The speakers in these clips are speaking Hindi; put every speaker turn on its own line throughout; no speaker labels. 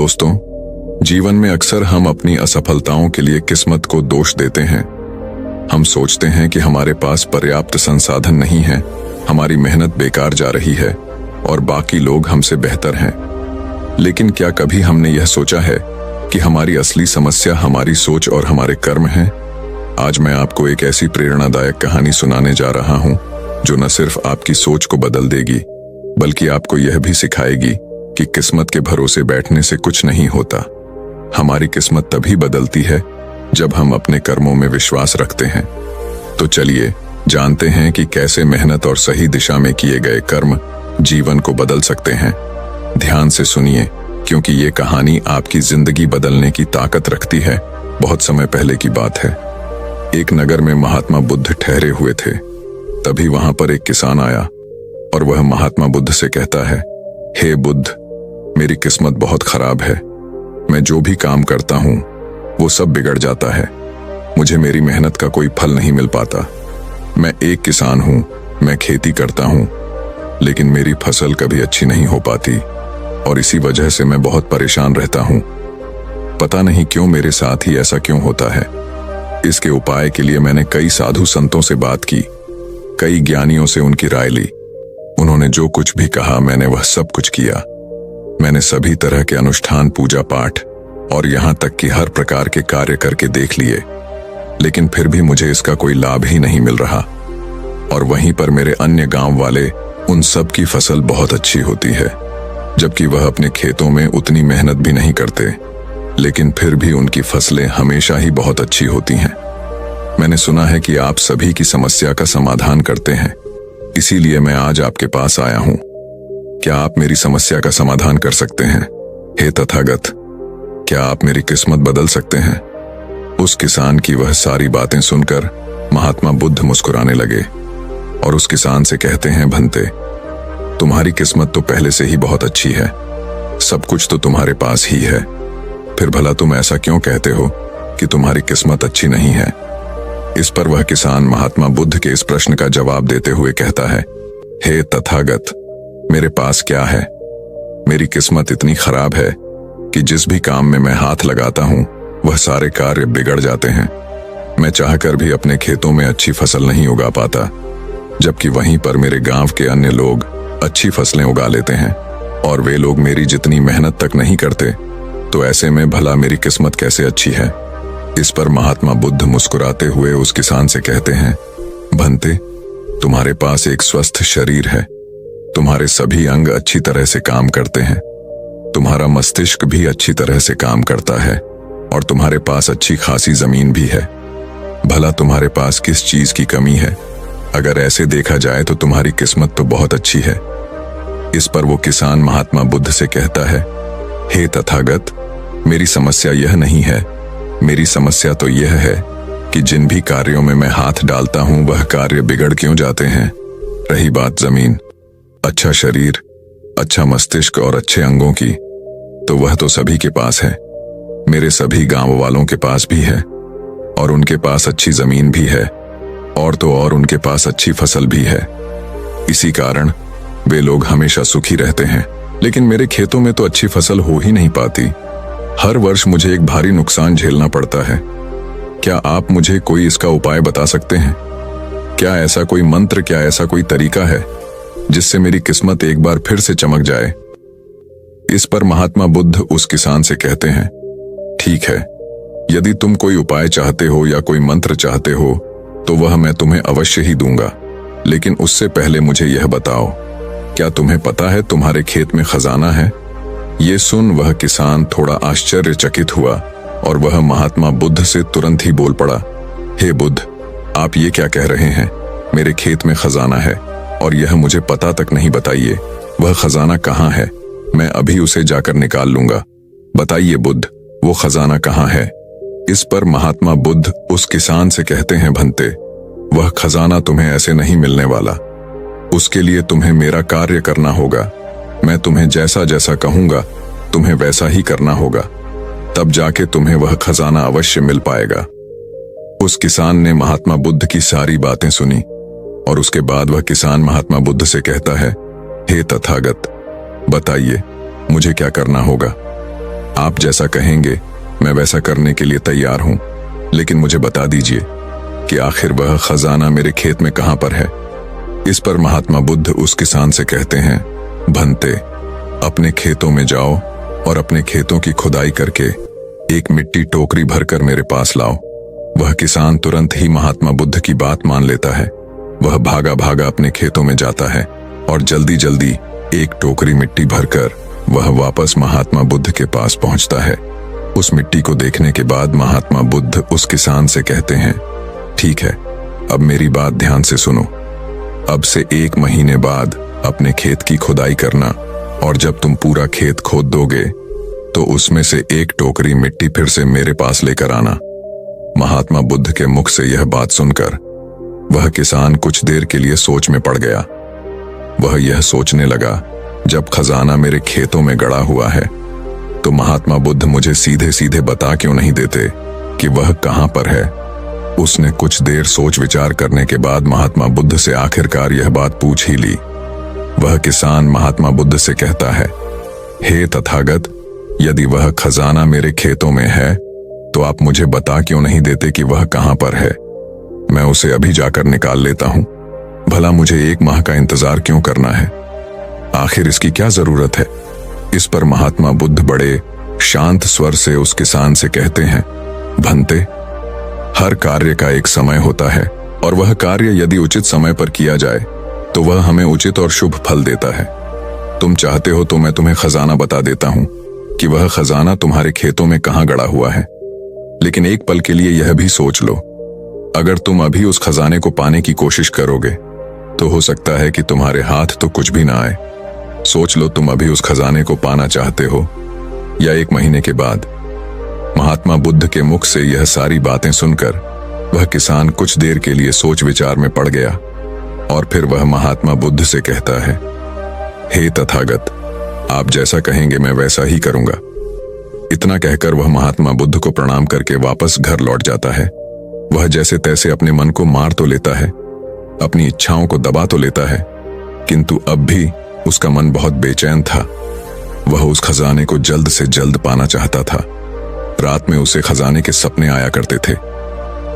दोस्तों, जीवन में अक्सर हम अपनी असफलताओं के लिए किस्मत को दोष देते हैं। हम सोचते हैं कि हमारे पास पर्याप्त संसाधन नहीं है, हमारी मेहनत बेकार जा रही है और बाकी लोग हमसे बेहतर हैं। लेकिन क्या कभी हमने यह सोचा है कि हमारी असली समस्या हमारी सोच और हमारे कर्म हैं? आज मैं आपको एक ऐसी प्रेरणादायक कहानी सुनाने जा रहा हूं जो न सिर्फ आपकी सोच को बदल देगी, बल्कि आपको यह भी सिखाएगी कि किस्मत के भरोसे बैठने से कुछ नहीं होता। हमारी किस्मत तभी बदलती है जब हम अपने कर्मों में विश्वास रखते हैं। तो चलिए जानते हैं कि कैसे मेहनत और सही दिशा में किए गए कर्म जीवन को बदल सकते हैं। ध्यान से सुनिए, क्योंकि ये कहानी आपकी जिंदगी बदलने की ताकत रखती है। बहुत समय पहले की बात है। एक नगर में महात्मा बुद्ध ठहरे हुए थे। तभी वहां पर एक किसान आया और वह महात्मा बुद्ध से कहता है, हे बुद्ध, मेरी किस्मत बहुत खराब है। मैं जो भी काम करता हूं वो सब बिगड़ जाता है। मुझे मेरी मेहनत का कोई फल नहीं मिल पाता। मैं एक किसान हूं, मैं खेती करता हूं, लेकिन मेरी फसल कभी अच्छी नहीं हो पाती और इसी वजह से मैं बहुत परेशान रहता हूं। पता नहीं क्यों मेरे साथ ही ऐसा क्यों होता है। इसके उपाय के लिए मैंने कई साधु संतों से बात की, कई ज्ञानियों से उनकी राय ली। उन्होंने जो कुछ भी कहा मैंने वह सब कुछ किया। मैंने सभी तरह के अनुष्ठान, पूजा पाठ और यहां तक कि हर प्रकार के कार्य करके देख लिए, लेकिन फिर भी मुझे इसका कोई लाभ ही नहीं मिल रहा। और वहीं पर मेरे अन्य गांव वाले, उन सब की फसल बहुत अच्छी होती है, जबकि वह अपने खेतों में उतनी मेहनत भी नहीं करते, लेकिन फिर भी उनकी फसलें हमेशा ही बहुत अच्छी होती हैं। मैंने सुना है कि आप सभी की समस्या का समाधान करते हैं, इसीलिए मैं आज आपके पास आया हूं। क्या आप मेरी समस्या का समाधान कर सकते हैं? हे तथागत, क्या आप मेरी किस्मत बदल सकते हैं? उस किसान की वह सारी बातें सुनकर महात्मा बुद्ध मुस्कुराने लगे और उस किसान से कहते हैं, भंते, तुम्हारी किस्मत तो पहले से ही बहुत अच्छी है, सब कुछ तो तुम्हारे पास ही है, फिर भला तुम ऐसा क्यों कहते हो कि तुम्हारी किस्मत अच्छी नहीं है? इस पर वह किसान महात्मा बुद्ध के इस प्रश्न का जवाब देते हुए कहता है, हे तथागत, मेरे पास क्या है? मेरी किस्मत इतनी खराब है कि जिस भी काम में मैं हाथ लगाता हूं वह सारे कार्य बिगड़ जाते हैं। मैं चाहकर भी अपने खेतों में अच्छी फसल नहीं उगा पाता, जबकि वहीं पर मेरे गांव के अन्य लोग अच्छी फसलें उगा लेते हैं और वे लोग मेरी जितनी मेहनत तक नहीं करते। तो ऐसे में भला मेरी किस्मत कैसे अच्छी है? इस पर महात्मा बुद्ध मुस्कुराते हुए उस किसान से कहते हैं, भंते, तुम्हारे पास एक स्वस्थ शरीर है, तुम्हारे सभी अंग अच्छी तरह से काम करते हैं, तुम्हारा मस्तिष्क भी अच्छी तरह से काम करता है और तुम्हारे पास अच्छी खासी जमीन भी है। भला तुम्हारे पास किस चीज की कमी है? अगर ऐसे देखा जाए तो तुम्हारी किस्मत तो बहुत अच्छी है। इस पर वो किसान महात्मा बुद्ध से कहता है, हे तथागत, मेरी समस्या यह नहीं है। मेरी समस्या तो यह है कि जिन भी कार्यों में मैं हाथ डालता हूं वह कार्य बिगड़ क्यों जाते हैं। रही बात जमीन, अच्छा शरीर, अच्छा मस्तिष्क और अच्छे अंगों की, तो वह तो सभी के पास है। मेरे सभी गांव वालों के पास भी है और उनके पास अच्छी जमीन भी है और तो और उनके पास अच्छी फसल भी है। इसी कारण वे लोग हमेशा सुखी रहते हैं। लेकिन मेरे खेतों में तो अच्छी फसल हो ही नहीं पाती। हर वर्ष मुझे एक भारी नुकसान झेलना पड़ता है। क्या आप मुझे कोई इसका उपाय बता सकते हैं? क्या ऐसा कोई मंत्र, क्या ऐसा कोई तरीका है जिससे मेरी किस्मत एक बार फिर से चमक जाए? इस पर महात्मा बुद्ध उस किसान से कहते हैं, ठीक है, यदि तुम कोई उपाय चाहते हो या कोई मंत्र चाहते हो तो वह मैं तुम्हें अवश्य ही दूंगा, लेकिन उससे पहले मुझे यह बताओ, क्या तुम्हें पता है तुम्हारे खेत में खजाना है? ये सुन वह किसान थोड़ा आश्चर्यचकित हुआ और वह महात्मा बुद्ध से तुरंत ही बोल पड़ा, हे बुद्ध, आप ये क्या कह रहे हैं? मेरे खेत में खजाना है और यह मुझे पता तक नहीं। बताइए, वह खजाना कहाँ है? मैं अभी उसे जाकर निकाल लूंगा। बताइए बुद्ध, वो खजाना कहाँ है? इस पर महात्मा बुद्ध उस किसान से कहते हैं, भंते, वह खजाना तुम्हें ऐसे नहीं मिलने वाला। उसके लिए तुम्हें मेरा कार्य करना होगा। मैं तुम्हें जैसा जैसा कहूंगा तुम्हें वैसा ही करना होगा, तब जाके तुम्हें वह खजाना अवश्य मिल पाएगा। उस किसान ने महात्मा बुद्ध की सारी बातें सुनी और उसके बाद वह किसान महात्मा बुद्ध से कहता है, हे तथागत, बताइए मुझे क्या करना होगा। आप जैसा कहेंगे मैं वैसा करने के लिए तैयार हूं, लेकिन मुझे बता दीजिए कि आखिर वह खजाना मेरे खेत में कहां पर है। इस पर महात्मा बुद्ध उस किसान से कहते हैं, भंते, अपने खेतों में जाओ और अपने खेतों की खुदाई करके एक मिट्टी टोकरी भरकर मेरे पास लाओ। वह किसान तुरंत ही महात्मा बुद्ध की बात मान लेता है। वह भागा भागा अपने खेतों में जाता है और जल्दी जल्दी एक टोकरी मिट्टी भरकर वह वापस महात्मा बुद्ध के पास पहुंचता है। उस मिट्टी को देखने के बाद महात्मा बुद्ध उस किसान से कहते हैं, ठीक है, अब मेरी बात ध्यान से सुनो। अब से 1 महीने बाद अपने खेत की खुदाई करना, और जब तुम पूरा खेत खोद दोगे तो उसमें से एक टोकरी मिट्टी फिर से मेरे पास लेकर आना। महात्मा बुद्ध के मुख से यह बात सुनकर वह किसान कुछ देर के लिए सोच में पड़ गया। वह यह सोचने लगा, जब खजाना मेरे खेतों में गड़ा हुआ है तो महात्मा बुद्ध मुझे सीधे सीधे बता क्यों नहीं देते कि वह कहां पर है। उसने कुछ देर सोच विचार करने के बाद महात्मा बुद्ध से आखिरकार यह बात पूछ ही ली। वह किसान महात्मा बुद्ध से कहता है, हे तथागत, यदि वह खजाना मेरे खेतों में है तो आप मुझे बता क्यों नहीं देते कि वह कहां पर है। मैं उसे अभी जाकर निकाल लेता हूं। भला मुझे 1 माह का इंतजार क्यों करना है? आखिर इसकी क्या जरूरत है? इस पर महात्मा बुद्ध बड़े शांत स्वर से उस किसान से कहते हैं, भंते, हर कार्य का एक समय होता है और वह कार्य यदि उचित समय पर किया जाए तो वह हमें उचित और शुभ फल देता है। तुम चाहते हो तो मैं तुम्हें खजाना बता देता हूं कि वह खजाना तुम्हारे खेतों में कहां गड़ा हुआ है। लेकिन एक पल के लिए यह भी सोच लो, अगर तुम अभी उस खजाने को पाने की कोशिश करोगे तो हो सकता है कि तुम्हारे हाथ तो कुछ भी ना आए। सोच लो, तुम अभी उस खजाने को पाना चाहते हो या 1 महीने के बाद। महात्मा बुद्ध के मुख से यह सारी बातें सुनकर वह किसान कुछ देर के लिए सोच विचार में पड़ गया और फिर वह महात्मा बुद्ध से कहता है, हे तथागत, आप जैसा कहेंगे मैं वैसा ही करूंगा। इतना कहकर वह महात्मा बुद्ध को प्रणाम करके वापस घर लौट जाता है। वह जैसे तैसे अपने मन को मार तो लेता है, अपनी इच्छाओं को दबा तो लेता है, किंतु अब भी उसका मन बहुत बेचैन था। वह उस खजाने को जल्द से जल्द पाना चाहता था। रात में उसे खजाने के सपने आया करते थे।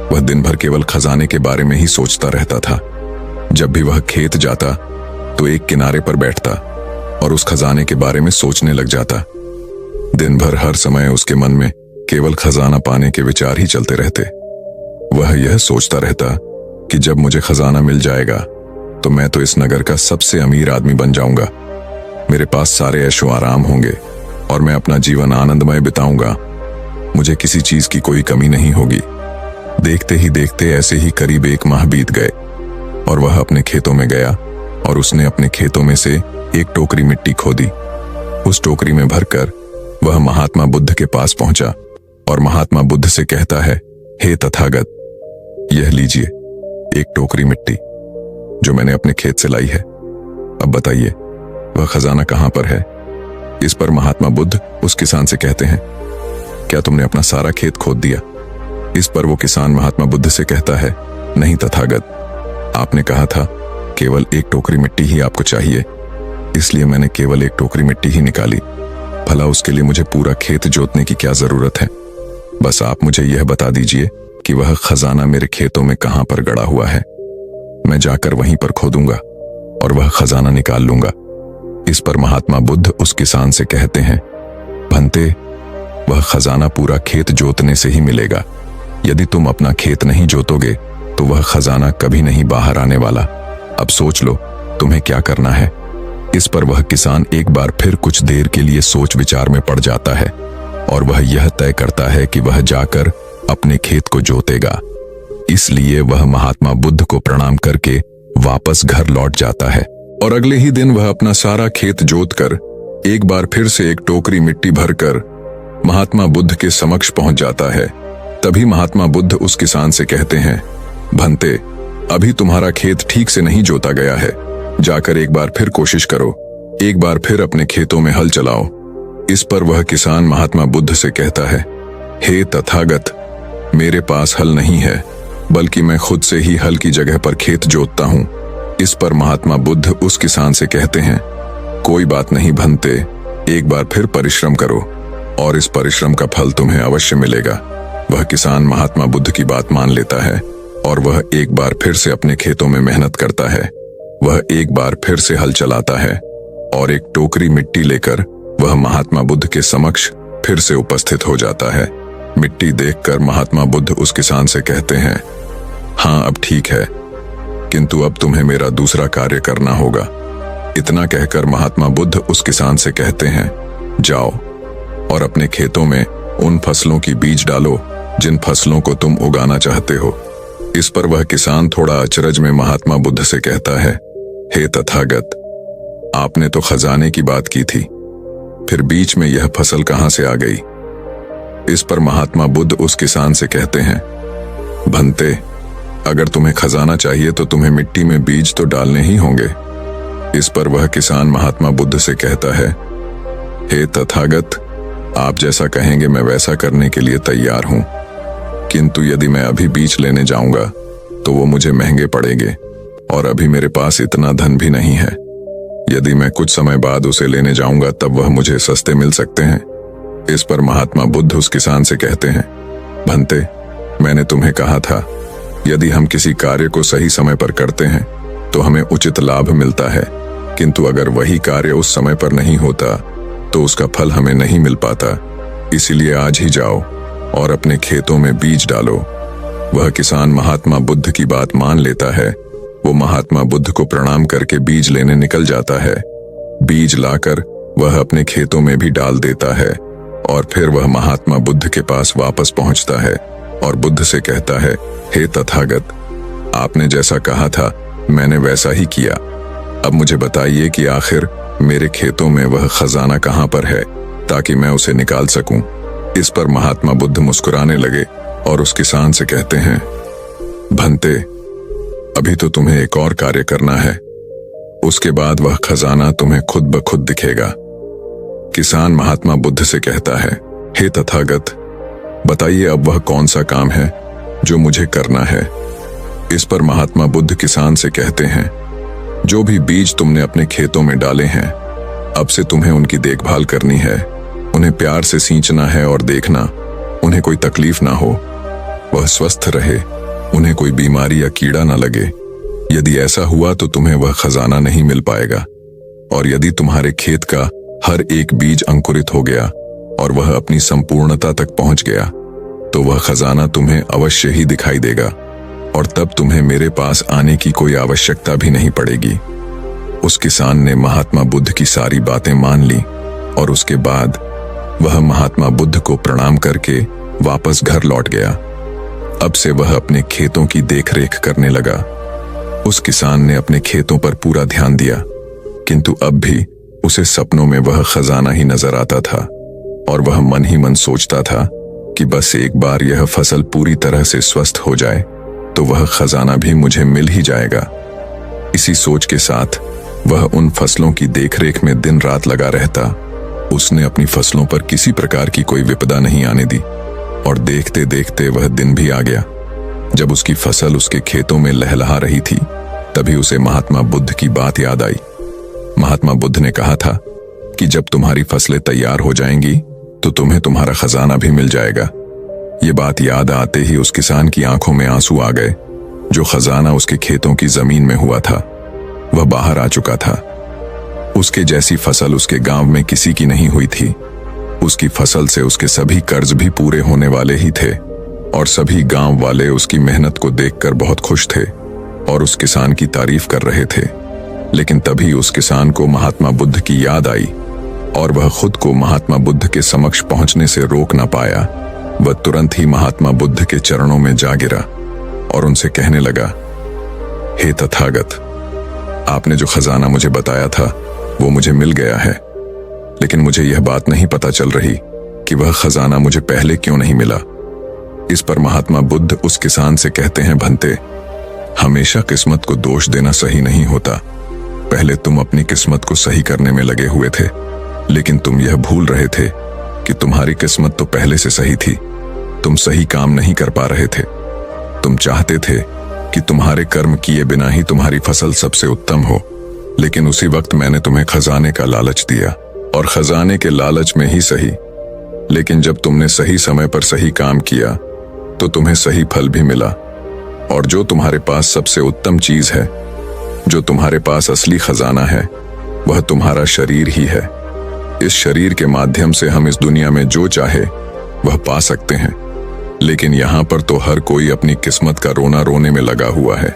वह दिन भर केवल खजाने के बारे में ही सोचता रहता था। जब भी वह खेत जाता तो एक किनारे पर बैठता और उस खजाने के बारे में सोचने लग जाता। दिन भर हर समय उसके मन में केवल खजाना पाने के विचार ही चलते रहते। वह यह सोचता रहता कि जब मुझे खजाना मिल जाएगा तो मैं तो इस नगर का सबसे अमीर आदमी बन जाऊंगा। मेरे पास सारे ऐशो आराम होंगे और मैं अपना जीवन आनंदमय बिताऊंगा। मुझे किसी चीज की कोई कमी नहीं होगी। देखते ही देखते ऐसे ही करीब 1 माह बीत गए और वह अपने खेतों में गया और उसने अपने खेतों में से एक टोकरी मिट्टी खोदी। उस टोकरी में भरकर वह महात्मा बुद्ध के पास पहुंचा और महात्मा बुद्ध से कहता है, हे तथागत, यह लीजिए एक टोकरी मिट्टी जो मैंने अपने खेत से लाई है। अब बताइए वह खजाना कहां पर है। इस पर महात्मा बुद्ध उस किसान से कहते हैं, क्या तुमने अपना सारा खेत खोद दिया? इस पर वो किसान महात्मा बुद्ध से कहता है, नहीं तथागत, आपने कहा था केवल एक टोकरी मिट्टी ही आपको चाहिए, इसलिए मैंने केवल एक टोकरी मिट्टी ही निकाली। भला उसके लिए मुझे पूरा खेत जोतने की क्या जरूरत है? बस आप मुझे यह बता दीजिए कि वह खजाना मेरे खेतों में कहां पर गड़ा हुआ है। मैं जाकर वहीं पर खोदूंगा और वह खजाना निकाल लूंगा। इस पर महात्मा बुद्ध उस किसान से कहते हैं, भंते, वह खजाना पूरा खेत जोतने से ही मिलेगा। यदि तुम अपना खेत नहीं जोतोगे तो वह खजाना कभी नहीं बाहर आने वाला। अब सोच लो तुम्हें क्या करना है। इस पर वह किसान एक बार फिर कुछ देर के लिए सोच विचार में पड़ जाता है और वह यह तय करता है कि वह जाकर अपने खेत को जोतेगा। इसलिए वह महात्मा बुद्ध को प्रणाम करके वापस घर लौट जाता है और अगले ही दिन वह अपना सारा खेत जोतकर एक बार फिर से एक टोकरी मिट्टी भरकर महात्मा बुद्ध के समक्ष पहुंच जाता है। तभी महात्मा बुद्ध उस किसान से कहते हैं, भंते, अभी तुम्हारा खेत ठीक से नहीं जोता गया है। जाकर एक बार फिर कोशिश करो, एक बार फिर अपने खेतों में हल चलाओ। इस पर वह किसान महात्मा बुद्ध से कहता है, हे तथागत, मेरे पास हल नहीं है, बल्कि मैं खुद से ही हल की जगह पर खेत जोतता हूं। इस पर महात्मा बुद्ध उस किसान से कहते हैं, कोई बात नहीं भंते, एक बार फिर परिश्रम करो। और इस परिश्रम का फल तुम्हें अवश्य मिलेगा। वह किसान महात्मा बुद्ध की बात मान लेता है और वह एक बार फिर से अपने खेतों में मेहनत करता है। वह एक बार फिर से हल चलाता है और एक टोकरी मिट्टी लेकर वह महात्मा बुद्ध के समक्ष फिर से उपस्थित हो जाता है। मिट्टी देखकर महात्मा बुद्ध उस किसान से कहते हैं, हाँ अब ठीक है, किंतु अब तुम्हें मेरा दूसरा कार्य करना होगा। इतना कहकर महात्मा बुद्ध उस किसान से कहते हैं, जाओ और अपने खेतों में उन फसलों की बीज डालो जिन फसलों को तुम उगाना चाहते हो। इस पर वह किसान थोड़ा अचरज में महात्मा बुद्ध से कहता है, हे तथागत, आपने तो खजाने की बात की थी, फिर बीच में यह फसल कहां से आ गई? इस पर महात्मा बुद्ध उस किसान से कहते हैं, भंते, अगर तुम्हें खजाना चाहिए तो तुम्हें मिट्टी में बीज तो डालने ही होंगे। इस पर वह किसान महात्मा बुद्ध से कहता है, हे तथागत, आप जैसा कहेंगे मैं वैसा करने के लिए तैयार हूं, किंतु यदि मैं अभी बीज लेने जाऊंगा तो वो मुझे महंगे पड़ेंगे और अभी मेरे पास इतना धन भी नहीं है। यदि मैं कुछ समय बाद उसे लेने जाऊंगा तब वह मुझे सस्ते मिल सकते हैं। इस पर महात्मा बुद्ध उस किसान से कहते हैं, भंते, मैंने तुम्हें कहा था, यदि हम किसी कार्य को सही समय पर करते हैं तो हमें उचित लाभ मिलता है, किंतु अगर वही कार्य उस समय पर नहीं होता तो उसका फल हमें नहीं मिल पाता। इसीलिए आज ही जाओ और अपने खेतों में बीज डालो। वह किसान महात्मा बुद्ध की बात मान लेता है। वो महात्मा बुद्ध को प्रणाम करके बीज लेने निकल जाता है। बीज लाकर वह अपने खेतों में भी डाल देता है और फिर वह महात्मा बुद्ध के पास वापस पहुंचता है और बुद्ध से कहता है, हे तथागत, आपने जैसा कहा था मैंने वैसा ही किया। अब मुझे बताइए कि आखिर मेरे खेतों में वह खजाना कहां पर है ताकि मैं उसे निकाल सकूं। इस पर महात्मा बुद्ध मुस्कुराने लगे और उस किसान से कहते हैं, भंते, अभी तो तुम्हें एक और कार्य करना है, उसके बाद वह खजाना तुम्हें खुद ब खुद दिखेगा। किसान महात्मा बुद्ध से कहता है, हे तथागत, बताइए अब वह कौन सा काम है जो मुझे करना है। इस पर महात्मा बुद्ध किसान से कहते हैं, जो भी बीज तुमने अपने खेतों में डाले हैं, अब से तुम्हें उनकी देखभाल करनी है। उन्हें प्यार से सींचना है और देखना उन्हें कोई तकलीफ ना हो, वह स्वस्थ रहे, उन्हें कोई बीमारी या कीड़ा ना लगे। यदि ऐसा हुआ तो तुम्हें वह खजाना नहीं मिल पाएगा। और यदि तुम्हारे खेत का हर एक बीज अंकुरित हो गया और वह अपनी संपूर्णता तक पहुंच गया तो वह खजाना तुम्हें अवश्य ही दिखाई देगा और तब तुम्हें मेरे पास आने की कोई आवश्यकता भी नहीं पड़ेगी। उस किसान ने महात्मा बुद्ध की सारी बातें मान ली और उसके बाद वह महात्मा बुद्ध को प्रणाम करके वापस घर लौट गया। अब से वह अपने खेतों की देखरेख करने लगा। उस किसान ने अपने खेतों पर पूरा ध्यान दिया, किंतु अब भी उसे सपनों में वह खजाना ही नजर आता था और वह मन ही मन सोचता था कि बस एक बार यह फसल पूरी तरह से स्वस्थ हो जाए तो वह खजाना भी मुझे मिल ही जाएगा। इसी सोच के साथ वह उन फसलों की देखरेख में दिन रात लगा रहता। उसने अपनी फसलों पर किसी प्रकार की कोई विपदा नहीं आने दी और देखते देखते वह दिन भी आ गया। जब उसकी फसल उसके खेतों में लहलहा रही थी तभी उसे महात्मा बुद्ध की बात याद आई। महात्मा बुद्ध ने कहा था कि जब तुम्हारी फसलें तैयार हो जाएंगी तो तुम्हें तुम्हारा खजाना भी मिल जाएगा। ये बात याद आते ही उस किसान की आंखों में आंसू आ गए। जो खजाना उसके खेतों की जमीन में हुआ था वह बाहर आ चुका था। उसके जैसी फसल उसके गांव में किसी की नहीं हुई थी। उसकी फसल से उसके सभी कर्ज भी पूरे होने वाले ही थे और सभी गांव वाले उसकी मेहनत को देखकर बहुत खुश थे और उस किसान की तारीफ कर रहे थे। लेकिन तभी उस किसान को महात्मा बुद्ध की याद आई और वह खुद को महात्मा बुद्ध के समक्ष पहुंचने से रोक न पाया। वह तुरंत ही महात्मा बुद्ध के चरणों में जा गिरा और उनसे कहने लगा, हे तथागत, आपने जो खजाना मुझे बताया था वो मुझे मिल गया है, लेकिन मुझे यह बात नहीं पता चल रही कि वह खजाना मुझे पहले क्यों नहीं मिला। इस पर महात्मा बुद्ध उस किसान से कहते हैं, भंते, हमेशा किस्मत को दोष देना सही नहीं होता। पहले तुम अपनी किस्मत को सही करने में लगे हुए थे, लेकिन तुम यह भूल रहे थे कि तुम्हारी किस्मत तो पहले से सही थी। तुम सही काम नहीं कर पा रहे थे। तुम चाहते थे कि तुम्हारे कर्म किए बिना ही तुम्हारी फसल सबसे उत्तम हो, लेकिन उसी वक्त मैंने तुम्हें खजाने का लालच दिया और खजाने के लालच में ही सही लेकिन जब तुमने सही समय पर सही काम किया तो तुम्हें सही फल भी मिला। और जो तुम्हारे पास सबसे उत्तम चीज है, जो तुम्हारे पास असली खजाना है, वह तुम्हारा शरीर ही है। इस शरीर के माध्यम से हम इस दुनिया में जो चाहे वह पा सकते हैं। लेकिन यहाँ पर तो हर कोई अपनी किस्मत का रोना रोने में लगा हुआ है,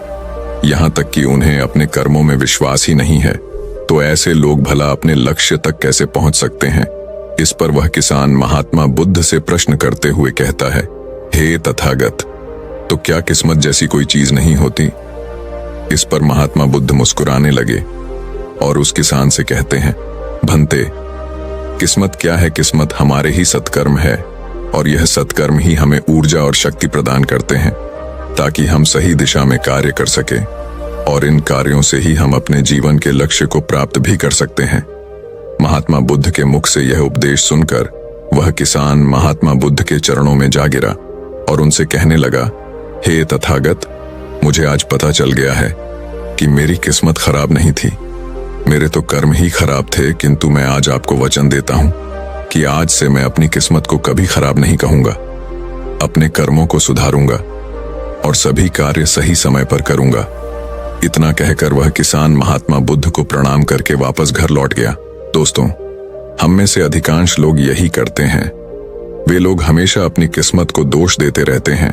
यहाँ तक कि उन्हें अपने कर्मों में विश्वास ही नहीं है। तो ऐसे लोग भला अपने लक्ष्य तक कैसे पहुंच सकते हैं? इस पर वह किसान महात्मा बुद्ध से प्रश्न करते हुए कहता है, हे तथागत, तो क्या किस्मत जैसी कोई चीज नहीं होती? इस पर महात्मा बुद्ध मुस्कुराने लगे और उस किसान से कहते हैं, भंते, किस्मत क्या है? किस्मत हमारे ही सत्कर्म है, और यह सत्कर्म ही हमें ऊर्जा और शक्ति प्रदान करते हैं ताकि हम सही दिशा में कार्य कर सके, और इन कार्यों से ही हम अपने जीवन के लक्ष्य को प्राप्त भी कर सकते हैं। महात्मा बुद्ध के मुख से यह उपदेश सुनकर वह किसान महात्मा बुद्ध के चरणों में जा गिरा और उनसे कहने लगा, हे तथागत, मुझे आज पता चल गया है कि मेरी किस्मत खराब नहीं थी, मेरे तो कर्म ही खराब थे। किंतु मैं आज आपको वचन देता हूं कि आज से मैं अपनी किस्मत को कभी खराब नहीं कहूंगा, अपने कर्मों को सुधारूंगा और सभी कार्य सही समय पर करूंगा। इतना कहकर वह किसान महात्मा बुद्ध को प्रणाम करके वापस घर लौट गया। दोस्तों, हम में से अधिकांश लोग यही करते हैं। वे लोग हमेशा अपनी किस्मत को दोष देते रहते हैं,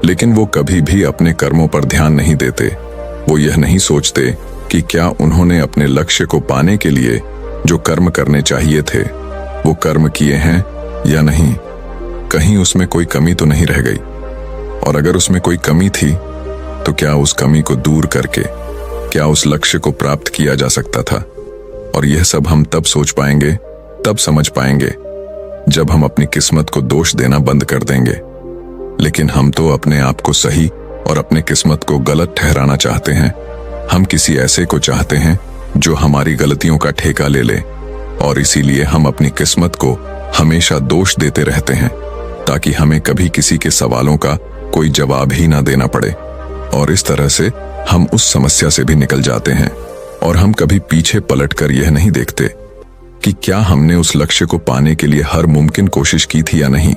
लेकिन वो कभी भी अपने कर्मों पर ध्यान नहीं देते। वो यह नहीं सोचते कि क्या उन्होंने अपने लक्ष्य को पाने के लिए जो कर्म करने चाहिए थे वो कर्म किए हैं या नहीं, कहीं उसमें कोई कमी तो नहीं रह गई, और अगर उसमें कोई कमी थी तो क्या उस कमी को दूर करके क्या उस लक्ष्य को प्राप्त किया जा सकता था। और यह सब हम तब सोच पाएंगे, तब समझ पाएंगे जब हम अपनी किस्मत को दोष देना बंद कर देंगे। लेकिन हम तो अपने आप को सही और अपने किस्मत को गलत ठहराना चाहते हैं। हम किसी ऐसे को चाहते हैं जो हमारी गलतियों का ठेका ले ले, और इसीलिए हम अपनी किस्मत को हमेशा दोष देते रहते हैं ताकि हमें कभी किसी के सवालों का कोई जवाब ही ना देना पड़े। और इस तरह से हम उस समस्या से भी निकल जाते हैं, और हम कभी पीछे पलटकर यह नहीं देखते कि क्या हमने उस लक्ष्य को पाने के लिए हर मुमकिन कोशिश की थी या नहीं।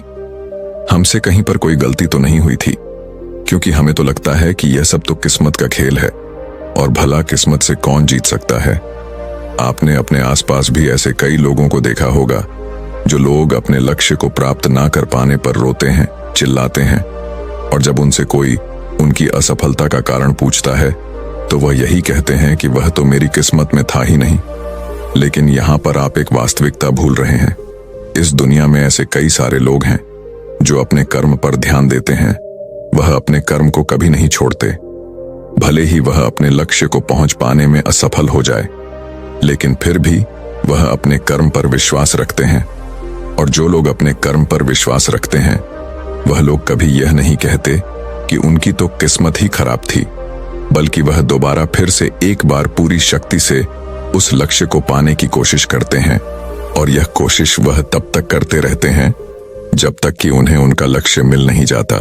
हमसे कहीं पर कोई गलती तो नहीं हुई थी, क्योंकि हमें तो लगता है कि यह सब तो किस्मत का खेल है, और भला किस्मत से कौन जीत सकता है। आपने अपने आसपास भी ऐसे कई लोगों को देखा होगा जो लोग अपने लक्ष्य को प्राप्त ना कर पाने पर रोते हैं, चिल्लाते हैं, और जब उनसे कोई उनकी असफलता का कारण पूछता है तो वह यही कहते हैं कि वह तो मेरी किस्मत में था ही नहीं। लेकिन यहाँ पर आप एक वास्तविकता भूल रहे हैं। इस दुनिया में ऐसे कई सारे लोग हैं जो अपने कर्म पर ध्यान देते हैं। वह अपने कर्म को कभी नहीं छोड़ते, भले ही वह अपने लक्ष्य को पहुंच पाने में असफल हो जाए, लेकिन फिर भी वह अपने कर्म पर विश्वास रखते हैं। और जो लोग अपने कर्म पर विश्वास रखते हैं वह लोग कभी यह नहीं कहते कि उनकी तो किस्मत ही खराब थी, बल्कि वह दोबारा फिर से एक बार पूरी शक्ति से उस लक्ष्य को पाने की कोशिश करते हैं। और यह कोशिश वह तब तक करते रहते हैं जब तक कि उन्हें उनका लक्ष्य मिल नहीं जाता।